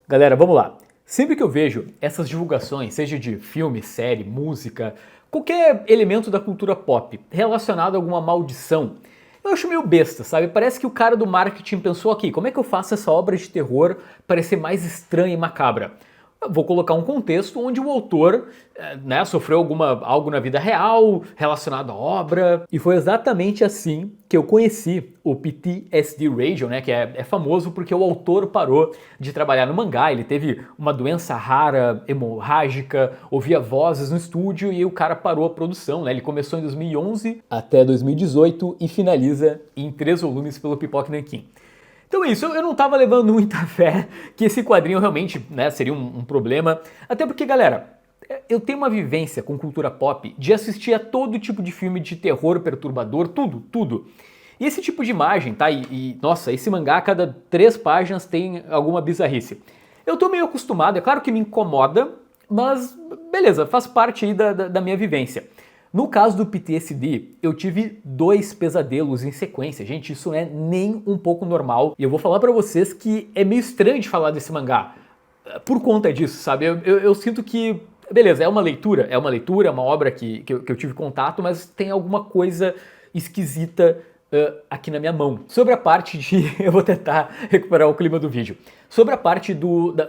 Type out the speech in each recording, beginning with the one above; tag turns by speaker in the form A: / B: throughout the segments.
A: Galera, vamos lá. Sempre que eu vejo essas divulgações, seja de filme, série, música, qualquer elemento da cultura pop relacionado a alguma maldição, eu acho meio besta, sabe? Parece que o cara do marketing pensou aqui, como é que eu faço essa obra de terror parecer mais estranha e macabra? Eu vou colocar um contexto onde o autor sofreu algo na vida real relacionado à obra. E foi exatamente assim que eu conheci o PTSD Radio, né, que é famoso porque o autor parou de trabalhar no mangá, ele teve uma doença rara, hemorrágica, ouvia vozes no estúdio e o cara parou a produção, né? Ele começou em 2011 até 2018 e finaliza em 3 volumes pelo Pipoca Nankin. Então é isso, eu não tava levando muita fé que esse quadrinho realmente, né, seria um problema. Até porque, galera, eu tenho uma vivência com cultura pop de assistir a todo tipo de filme de terror perturbador, tudo. E esse tipo de imagem, tá? Nossa, esse mangá a cada 3 páginas tem alguma bizarrice. Eu tô meio acostumado, é claro que me incomoda, mas beleza, faz parte aí da minha vivência. No caso do PTSD, eu tive 2 pesadelos em sequência. Gente, isso não é nem um pouco normal. E eu vou falar pra vocês que é meio estranho de falar desse mangá por conta disso, sabe? Eu sinto que, beleza, é uma leitura, é uma obra que eu tive contato, mas tem alguma coisa esquisita aqui na minha mão. Sobre a parte de... eu vou tentar recuperar o clima do vídeo. Sobre a parte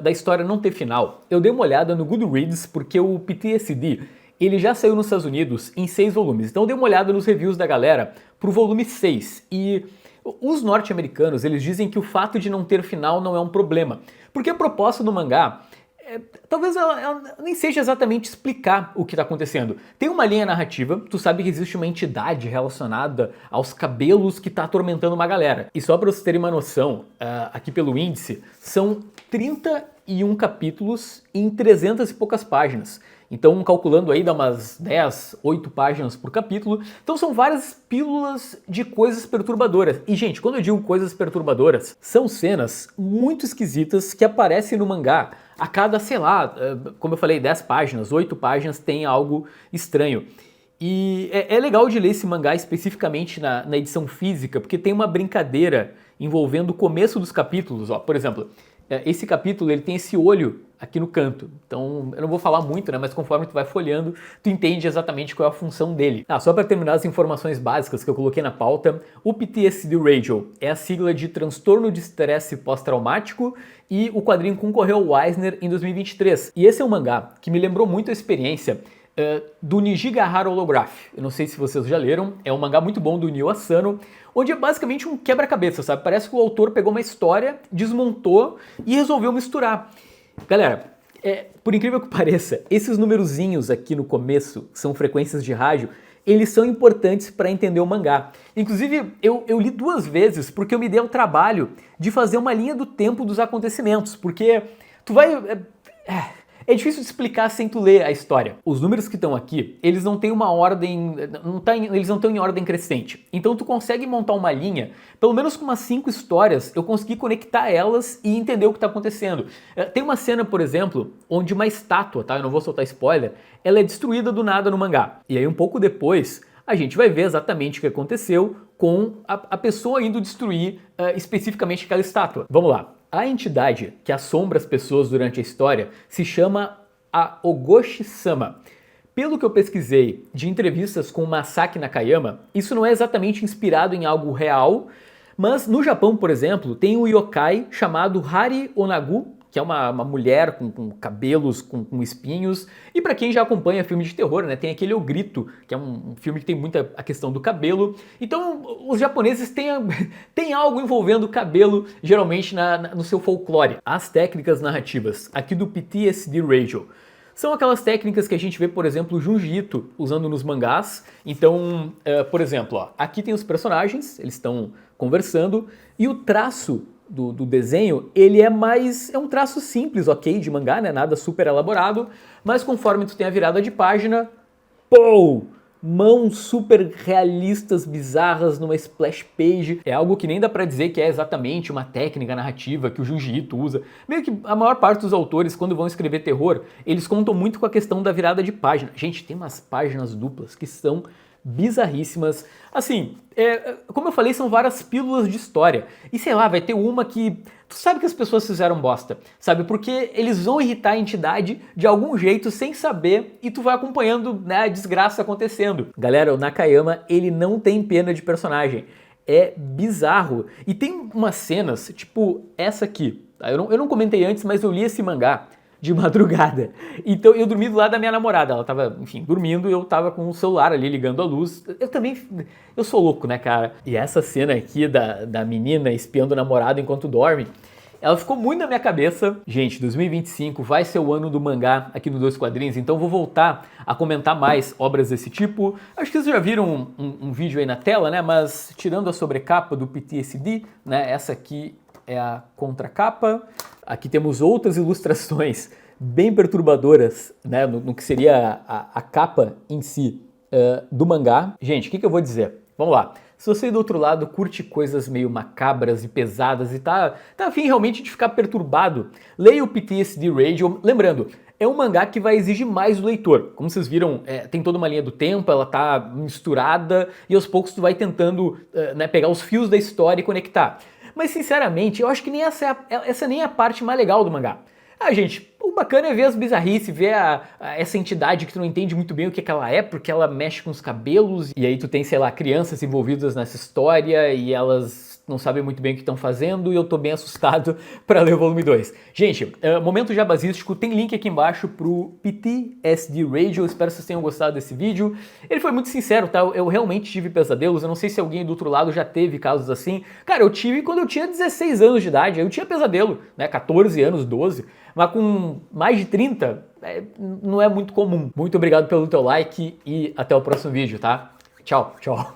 A: da história não ter final, eu dei uma olhada no Goodreads porque o PTSD... ele já saiu nos Estados Unidos em 6 volumes, então dê uma olhada nos reviews da galera pro volume 6. E os norte-americanos, eles dizem que o fato de não ter final não é um problema, porque a proposta do mangá, talvez ela nem seja exatamente explicar o que está acontecendo. Tem uma linha narrativa, tu sabe que existe uma entidade relacionada aos cabelos que está atormentando uma galera. E só para vocês terem uma noção, aqui pelo índice, são 31 capítulos em 300 e poucas páginas. Então, calculando aí, dá umas 10, 8 páginas por capítulo. Então são várias pílulas de coisas perturbadoras. E, gente, quando eu digo coisas perturbadoras, são cenas muito esquisitas que aparecem no mangá. A cada, sei lá, como eu falei, 10 páginas, 8 páginas tem algo estranho. E é legal de ler esse mangá especificamente na edição física, porque tem uma brincadeira envolvendo o começo dos capítulos. Ó, por exemplo, esse capítulo ele tem esse olho aqui no canto, então eu não vou falar muito, né, mas conforme tu vai folheando, tu entende exatamente qual é a função dele. Só para terminar as informações básicas que eu coloquei na pauta, o PTSD Radio é a sigla de transtorno de estresse pós-traumático e o quadrinho concorreu ao Eisner em 2023. E esse é um mangá que me lembrou muito a experiência do Nijigahara Holograph. Eu não sei se vocês já leram, é um mangá muito bom do Nio Asano, onde é basicamente um quebra-cabeça, sabe? Parece que o autor pegou uma história, desmontou e resolveu misturar. Galera, por incrível que pareça, esses numerozinhos aqui no começo, que são frequências de rádio, eles são importantes para entender o mangá. Inclusive, eu li 2 vezes porque eu me dei ao trabalho de fazer uma linha do tempo dos acontecimentos, porque tu vai... É difícil de explicar sem tu ler a história. Os números que estão aqui, eles não têm uma ordem, eles não estão em ordem crescente. Então tu consegue montar uma linha, pelo menos com umas 5 histórias, eu consegui conectar elas e entender o que está acontecendo. Tem uma cena, por exemplo, onde uma estátua, tá? Eu não vou soltar spoiler, ela é destruída do nada no mangá. E aí um pouco depois, a gente vai ver exatamente o que aconteceu com a pessoa indo destruir especificamente aquela estátua. Vamos lá. A entidade que assombra as pessoas durante a história se chama a Ogoshi-sama. Pelo que eu pesquisei de entrevistas com Masaki Nakayama, isso não é exatamente inspirado em algo real, mas no Japão, por exemplo, tem um yokai chamado Hari Onagu, que é uma mulher com cabelos, com espinhos, e para quem já acompanha filme de terror, né, tem aquele O Grito, que é um filme que tem muita a questão do cabelo. Então os japoneses têm algo envolvendo o cabelo, geralmente no seu folclore. As técnicas narrativas aqui do PTSD Radio são aquelas técnicas que a gente vê, por exemplo, o Junji Ito usando nos mangás. Então, por exemplo, ó, aqui tem os personagens, eles estão conversando, e o traço do desenho, ele é um traço simples, ok, de mangá, né, nada super elaborado, mas conforme tu tem a virada de página, pô, mãos super realistas, bizarras numa splash page. É algo que nem dá pra dizer que é exatamente uma técnica narrativa que o Junji Ito usa. Meio que a maior parte dos autores, quando vão escrever terror, eles contam muito com a questão da virada de página. Gente, tem umas páginas duplas que são bizarríssimas. Assim, como eu falei, são várias pílulas de história. E sei lá, vai ter uma que tu sabe que as pessoas fizeram bosta, sabe? Porque eles vão irritar a entidade de algum jeito sem saber e tu vai acompanhando, né, a desgraça acontecendo. Galera, o Nakayama, ele não tem pena de personagem. É bizarro. E tem umas cenas, tipo essa aqui. Tá? Eu não comentei antes, mas eu li esse mangá de madrugada. Então eu dormi do lado da minha namorada. Ela tava, enfim, dormindo e eu tava com o celular ali ligando a luz. Eu sou louco, né, cara? E essa cena aqui da menina espiando o namorado enquanto dorme, ela ficou muito na minha cabeça. Gente, 2025 vai ser o ano do mangá aqui no Dois Quadrinhos, então vou voltar a comentar mais obras desse tipo. Acho que vocês já viram um vídeo aí na tela, né? Mas tirando a sobrecapa do PTSD, né? Essa aqui é a contracapa. Aqui temos outras ilustrações bem perturbadoras, né? No que seria a capa em si do mangá. Gente, o que eu vou dizer? Vamos lá. Se você do outro lado curte coisas meio macabras e pesadas e tá afim realmente de ficar perturbado, leia o PTSD Radio. Lembrando, é um mangá que vai exigir mais do leitor. Como vocês viram, tem toda uma linha do tempo, ela tá misturada e aos poucos tu vai tentando né, pegar os fios da história e conectar. Mas sinceramente, eu acho que nem essa nem é a parte mais legal do mangá. Ah, gente, o bacana é ver as bizarrices, ver essa entidade que tu não entende muito bem o que ela é, porque ela mexe com os cabelos, e aí tu tem, sei lá, crianças envolvidas nessa história, e elas não sabem muito bem o que estão fazendo, e eu tô bem assustado para ler o volume 2. Gente, momento jabazístico, tem link aqui embaixo pro PTSD Radio, espero que vocês tenham gostado desse vídeo. Ele foi muito sincero, tá? Eu realmente tive pesadelos, eu não sei se alguém do outro lado já teve casos assim. Cara, eu tive quando eu tinha 16 anos de idade, eu tinha pesadelo, né? 14 anos, 12, mas com mais de 30, não é muito comum. Muito obrigado pelo teu like e até o próximo vídeo, tá? Tchau, tchau.